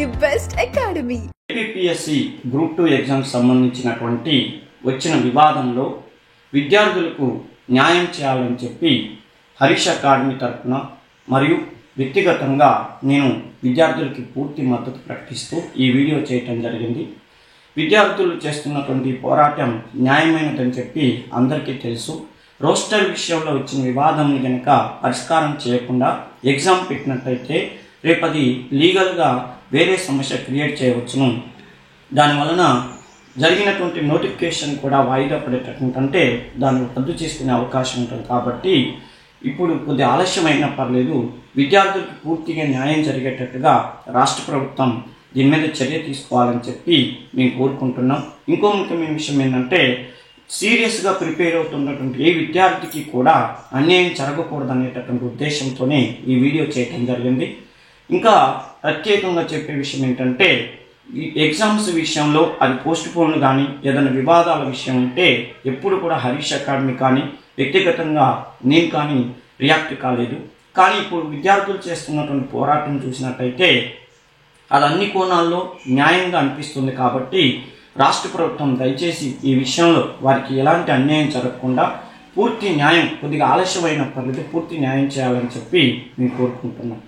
the best academy. APSC group 2 exams సంబంధించినటువంటి వచ్చిన వివాదంలో విద్యార్థులకు న్యాయం చేయాలని చెప్పి హరీష్ అకాడమీ తరఫున మరియు వ్యక్తిగతంగా నేను విద్యార్థులకి పూర్తి మద్దతు ప్రకటిస్తూ ఈ వీడియో చేయటం జరిగింది. విద్యార్థులు చేస్తున్నటువంటి పోరాటం న్యాయమైనదని చెప్పి అందరికీ తెలుసు. రోస్టర్ విషయంలో వచ్చిన వివాదాన్ని కనుక పరిష్కారం చేయకుండా ఎగ్జామ్ పెట్టినట్టయితే రేపది లీగల్గా వేరే సమస్య క్రియేట్ చేయవచ్చును. దానివలన జరిగినటువంటి నోటిఫికేషన్ కూడా వాయిదా పడేటటువంటి అంటే దాన్ని రద్దు చేసుకునే అవకాశం ఉంటుంది. కాబట్టి ఇప్పుడు కొద్ది ఆలస్యమైనా పర్లేదు, విద్యార్థులకు పూర్తిగా న్యాయం జరిగేటట్టుగా రాష్ట్ర ప్రభుత్వం దీని మీద చర్య తీసుకోవాలని చెప్పి మేము కోరుకుంటున్నాం. ఇంకో ముఖ్యమైన విషయం ఏంటంటే సీరియస్గా ప్రిపేర్ అవుతున్నటువంటి ఏ విద్యార్థికి కూడా అన్యాయం జరగకూడదు అనేటటువంటి ఉద్దేశంతోనే ఈ వీడియో చేయడం జరిగింది. ఇంకా ప్రత్యేకంగా చెప్పే విషయం ఏంటంటే ఈ ఎగ్జామ్స్ విషయంలో అది పోస్ట్ పోన్లు కానీ ఏదైనా వివాదాల విషయం ఉంటే ఎప్పుడు కూడా హరీష్ అకాడమీ కానీ వ్యక్తిగతంగా నేను కానీ రియాక్ట్ కాలేదు. కానీ ఇప్పుడు విద్యార్థులు చేస్తున్నటువంటి పోరాటం చూసినట్టయితే అది అన్ని కోణాల్లో న్యాయంగా అనిపిస్తుంది. కాబట్టి రాష్ట్ర ప్రభుత్వం దయచేసి ఈ విషయంలో వారికి ఎలాంటి అన్యాయం జరగకుండా పూర్తి న్యాయం, కొద్దిగా ఆలస్యమైన పర్లేదు పూర్తి న్యాయం చేయాలని చెప్పి నేను కోరుకుంటున్నాను.